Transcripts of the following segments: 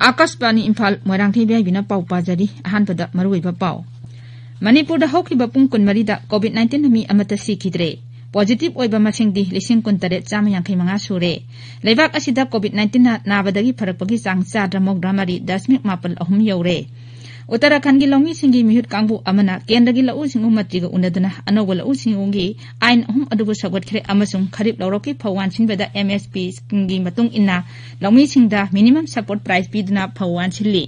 आकाशवाणी इम्फाल मोरांथी बेबिना पाउ पाजरी अहानपदा मरुइबा पाउ मणिपुर दा होखिबा पुंग 24 दा कोविड-19 मी अमता सिखिद्रे पॉजिटिव ओइबा मसिंगदी 19,985 सुरे लेबाक असिदा कोविड-19 नाबदगी फरकपगी चांग चाद्रा मौद्रा मरी 10.8 यौरे उत्तराखंड की लौंगी सिंगी मिहुत कांगबु अमना केंद्र की लौ सिंगु मत्रिगा उनदुना अनौबा लौ सिंगुगी आइन अहुम अदुबु सगवतखरे अमसुंग खरीफ लौरोकी फौवान सिनबदा एमएसपी स्कीमगी मतुंग इन्ना लौंगी सिंगदा मिनिमम सपोर्ट प्राइस पीदुना फौवान सिल्ली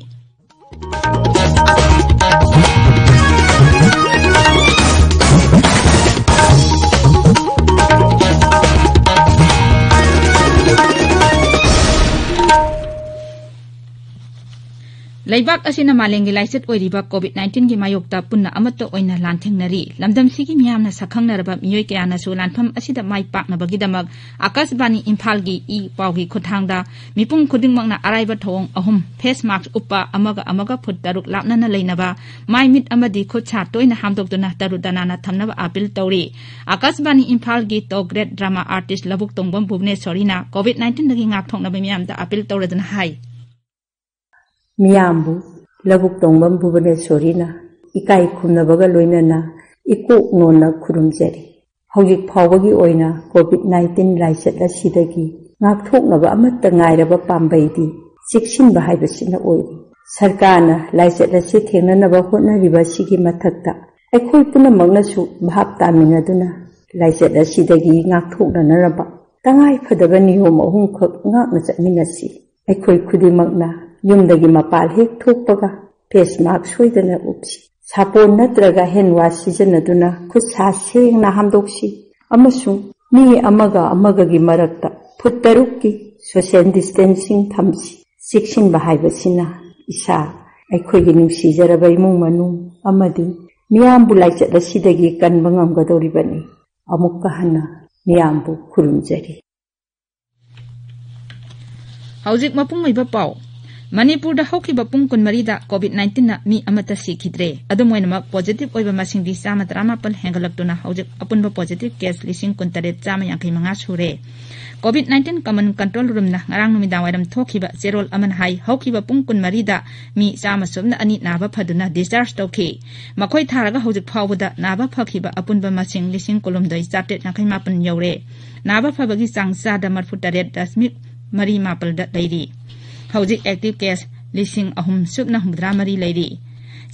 लेबाक असिना मालेंगी लाइसेट ओइरिबा कोविड-19 की मायोक्ता पुन्ना अमत्तो ओइना लांथेंगनरी लमदम सिगी मियामना सखंगनरबा मियोय कयानासु लानफम असिदा माइ पाकनबगीदमक आकाशवाणी इम्फाल की ई पाउगी खुथांगदा मिपुंग खुदिंगमकना अराइबा थोंग अहुम फेस मास्क उप्पा अमगा फुट तरुक लापनना लेनबा माइ मिट अमदी खुदसा तोइना हामदोक्तुना तरुदनाना थमनबा अपील तौरी आकाशवाणी इम्फाल की टॉप ग्रेड ड्रामा आर्टिस्ट लबुक तोंगबम भुवनेश्वरीना कोविड-19 दगी ngaktoknaba मियामदा अपील तौरदना हाई मियामबु लबुक तोंगबम भुवनेश्वरीना इकाई खुमनबगा लोइनना इकोक नोना खुरुमजरी हौजिक फावबगी ओइना कोविड-19 लाइसेट असिदगी ngaktoknaba amatta ngairaba pambaiदी चिक्सिनबा हाइबसिना ओइरी सरकारना लाइसेट असि थेंगननबा होटनरिबा सिगी मथक्ता अखोय पुनमगनसु भाप तामिनदुना लाइसेट असिदगी ngaktokननरबा तंगाई फदबा नियम अहुम खक ngakna चटमिनसि अखोय खुदिमगना युमदगी मपाल हेक थोकपगा फेस मास्क सोइदना उपसि सापोन नत्रगा हैंड वाश सिजनदुना खुसा सेंगना हामदोक्सि अमसुंग मी अमगागी मरक्ता फुट तरुक्की सोशल डिस्टेंसिंग थमसि चिक्सिनबा हाइबसिना इसा अखोयगी नुंसिजरबा इमुंग मनुंग अमदि मियामबु लाइचतलसिदगी कनबा ngamgadoribani अमुक्का हन्ना मियामबु खुरुमजरी हौजिक मपुंग मैबा पाउ मणिपुर दा होखिबा पुंग 24 दा कोविड-19 ना मी अमता सिखिद्रे अदुमोइनमक पॉजिटिव ओइबा मसिंगदी 138 हेंगलक्तुना हौजिक अपुनबा पॉजिटिव केस 19,985 सुरे कोविड-19 कमन कंट्रोल रूम ना ngarang numidang waidam thokhiba zerol aman hai hokiba pung 24 da mi 102 ani naba phaduna discharge tokhi makhoi tharaga hojik phawbuda naba phakhiba apunba masing 19,985 yaure naba phabagi changsa da marfutaret dasmik mari mapal da leiri हौजिक active case 3,363 लेरी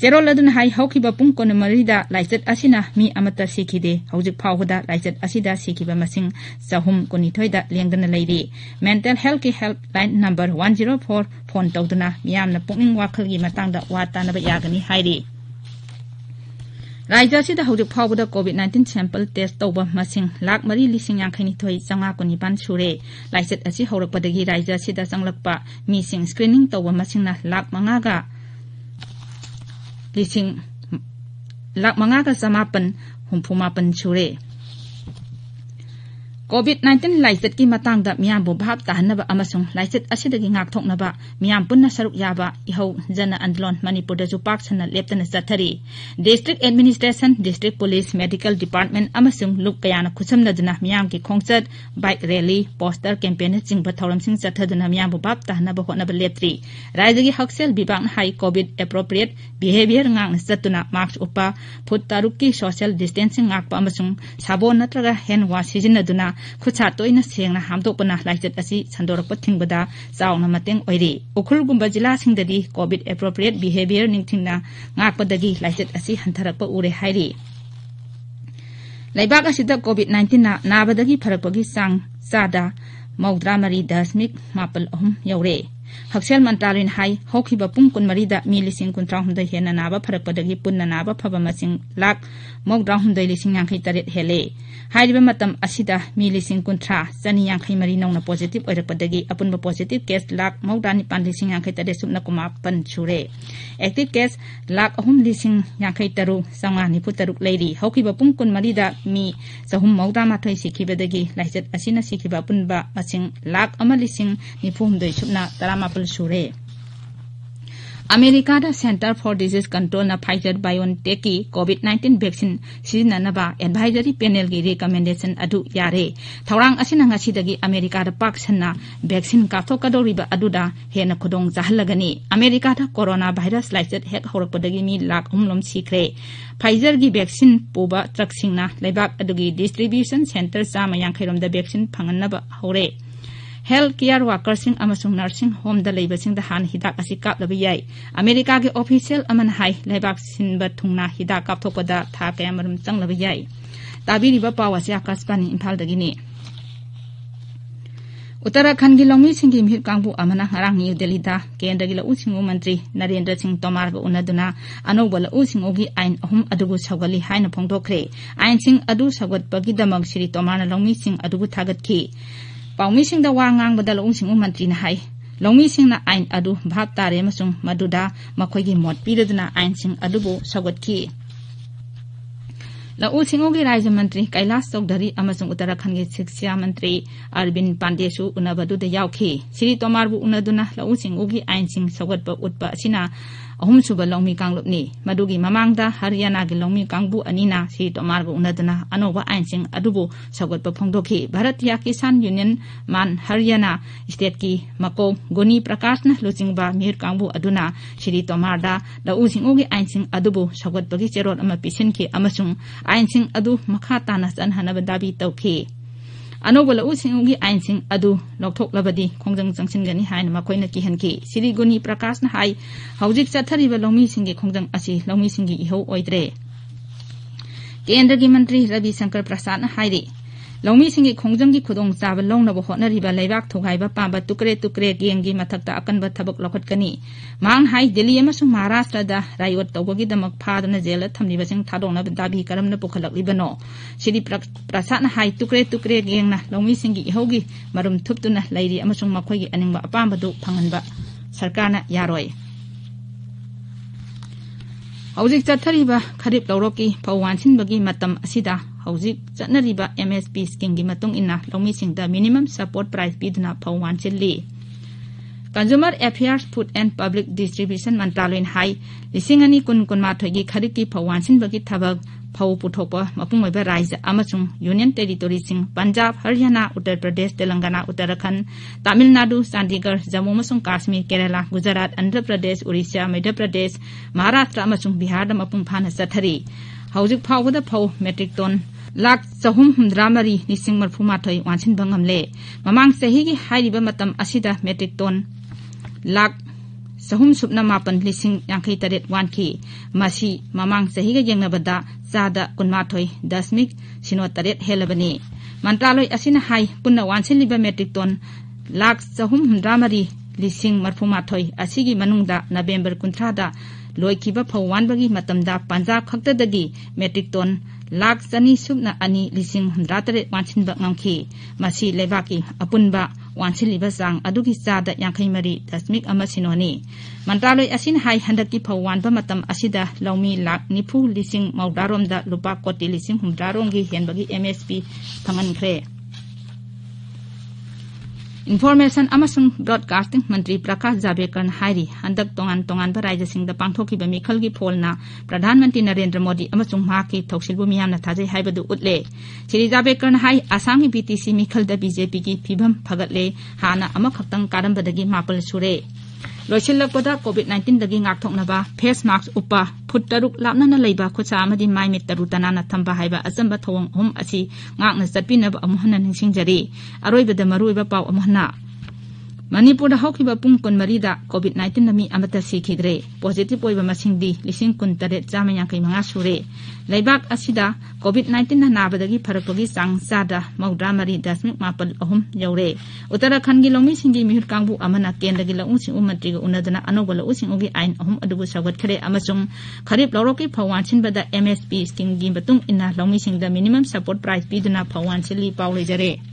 जेरोल अदुन हाई हौखिबा पुंग 24 दा lysate असिना मी अमता सिखिदे हौजिक फावबदा lysate असिदा सिखिबा मसिंग 319 दा लेंगदना लेरी मेंटल हेल्थ की हेल्पलाइन नंबर 104 फोन तौदुना मियामना पुंगिंग वाखलगी मतंगदा वातानबा यागनी हाइरी राज्य असिदा हौजिक फावबदा कोविड-19 सैंपल टेस्ट तौबा मसिंग 1,2,52,919 सुरे लाइसेट असि हौरकपदगी राज्य असिदा चंगलकपा मिसिंग स्क्रीनिंग तौबा मसिंगना 5,5,9,958 सुरे कोविड-19 लाइसेट की मतंगदा मियामबु भाप ताहनबा अमसुंग लाइसेट असिदगी ngaktoknaba मियाम पुन्ना सरुक याबा इहौ जन आंदोलन मणिपुर दजु पाक सना लेप्तना चथरी district administration district police medical department अमसुंग लुक कयाना खुसमनदुना मियाम की खोंगचत बाइक रैली पोस्टर कैंपेन चिंगबा थौरमसिंग चथदुना मियामबु भाप ताहनबा होनबा लेप्त्री राज्य की हक्सेल विभाग हाई कोविड एप्रोप्रिएट बिहेवियर ngang चतुना मास्क उपा फुट तारुक की सोशल डिस्टेंसिंग ngakpa अमसुंग साबोन नत्रगा हैंड वाश सिजनदुना खुचा तोइना सेंगना हामदोकपना लाइसेट असि संदोरकप थिंगबदा चावना मतेंग ओइरी उखुलगुंबा जिला सिंगददी कोविड एप्रोप्रिएट बिहेवियर निंगथिंगना ngakpadagi लाइसेट असि हंथरकप उरे हाइरी लेबाक असिदा कोविड-19 ना नाबदगी फरकपगी चांग चादा 93.8 यौरे हक्सेल मंत्रालय हाई होखिबा पुंग 24 दा मी 19,900 हेना नाबा फरकपदगी पुन्ना नाबा फबा मसिंग 1,93,983 हेले हाइरिबा मतम असिदा मी 19,983 नौना पॉजिटिव ओइरकपदगी अपुनबा पॉजिटिव केस 1,93,983 सुमना कुमा पन सुरे एक्टिव केस 3,93,993 लेरी होखिबा पुंग 24 दा मी 3,983 सिखिबदगी लाइसेट असिना सिखिबा पुनबा मसिंग 1,93,900 सुमना 10 सुरे America Center for Disease Control na Pfizer BioNTech ki COVID-19 vaccine sizinanaba advisory panel ki recommendation adu yare thorang asina ngasidagi America da paksanna vaccine kathokadoriba aduda hena khudong jahalagani America da coronavirus laichet hek horakpadagi mi lakh umlom sikre Pfizer gi vaccine puba traksingna lebak adugi distribution center sama yang khairom da vaccine phanganaba hore Health care workers sing amasung nursing home da labor sing da han hidak asi kap labi yai America ge official aman hai lebak sin ba thungna hidak kap thopada tha ke amarum chang labi yai tabi riba pawa sia kaspani Imphal dagini Uttarakhand gi longmi sing gi mhir kangbu amana ngarang New Delhi da kendra gi la usingu mantri Narendra Singh Tomar ga unaduna anobala usingu gi ain ahum adugu sagali haina phongdokre ain sing adu sagat bagi damag Sri Tomar na longmi sing adugu thagat ki Paumi sing da wangang badal sing mantri na hai longmi sing na ain adu bhap tare masung maduda makhoi gi mot piraduna ain sing adubu sagat ki La sing gi Rajya Mantri Kailash Chaudhary amasung Uttarakhand gi Shiksha Mantri Arvind Pandey su unabadu da yauki Sri Tomar bu unaduna la sing gi ain sing sagat ba utpa sina ahum suba longmi kanglupni madugi mamangda Haryana gi longmi kangbu anina Sri Tomar bu unaduna anoba ain sing adubu sagat ba phongdokhi Bharatiya Kisan Union man Haryana state ki mako Goni Prakash na luchingba mir kangbu aduna Sri Tomar da la sing gi ain sing adubu sagat ba gi cherot ama pisin ki amasung ain sing adu makha tana san hanaba dabi tawki Anobala using gi ain sing adu lokthok labadi khongjang jangsin gani haina makoina ki hanki Sri Goni Prakash na hai haujik chathari ba longmi singi khongjang asi longmi singi iho oidre Kendra gi Mantri Ravi Shankar Prasad na hairi longmi singi khongjang gi khudong chaba longna bo hotnari ba leibak thogai ba pamba tukre gengi mathakta akan ba thabak lokhat kani mang hai Delhi amasung Maharashtra da rayot tawgi damak phadna jela thamni ba sing thadongna dabi karamna pokhalak libano Sri Prasad na hai tukre gengna longmi singi ihogi marum thuptuna lairi amasung makhoi gi aningba apamba du phanganba sarkarna yaroi Haujik chathariba kharip lawroki phawansin bagi matam asida Haujik chatnariba MSP scheme gi matung inna longmi singda minimum support price bidna phawanchili Consumer Affairs Food and Public Distribution Mantraloin hai lisingani kun ma thogi khariki phawansin bagi thabak phau puthokpa mapung oiba raija amasung Union Territory sing Punjab Haryana Uttar Pradesh Telangana Uttarakhand Tamil Nadu Chandigarh Jammu amasung Kashmir Kerala Gujarat Andhra Pradesh Orissa Madhya Pradesh Maharashtra amasung Bihar da mapung phana chathari haujik phawda phau metric ton lakh chahum humdramari nising marphuma thoi wansin bangamle mamang sahi gi hairiba matam asida metric ton lakh sahum subna mapan lising yankai taret wanki masi mamang sahi ga yengnabada sada kunmathoi dasmik sino taret helabani mantraloi asina hai punna wansin liba metric ton lakh chahum humdramari lising marphuma thoi asigi manungda November 30 da loikiba phawan bagi matamda Punjab khaktadagi metric ton lakh chani subna ani lising 100 wansin ba ngamki masi lebaki apunba wansin liba sang adugi sada yankai mari dasmik amasinoni mantraloi asin hai handaki phawan ba matam asida lawmi lakh nifu lising maudarom da lupa koti lising 100 gi henbagi MSP phangan khre Information amasung Broadcasting Mantri Prakash Javadekar hairi handak tongan ba raija singda pangthoki ba mikhal gi pholna Pradhan Mantri Narendra Modi amasung maki thoksilbu miyamna thajai haibadu utle Sri Javadekar hai Assam gi BTC mikhal da BJP gi phibam phagatle hana amakhaktang karambadagi mapal sure Loisilakpada COVID-19 dagi ngakthoknaba face mask upa phut taruk lapnana leiba khocha amadi mai mit tarutana na thamba haiba achamba thawang hom asi ngakna chatpinaba amuhana ningsingjari aroibada maruiba paw amuhana Manipur da hawkiba pung kunmari da COVID-19 nami amata sikhidre positive oiba masingdi lising kun taret jama yankai manga sure leibak asida COVID-19 na nabadagi pharakpagi sang sada maudra mari dasmik mapal ahum yaure Uttarakhand gi longmi singi mihur kangbu amana kendra gi laung sing umantri ga unadana anobala using ogi ain ahum adubu sagat khare amasung kharip lawroki phawansin bada MSP scheme gi batung inna longmi singda minimum support price biduna phawanchili pawlejare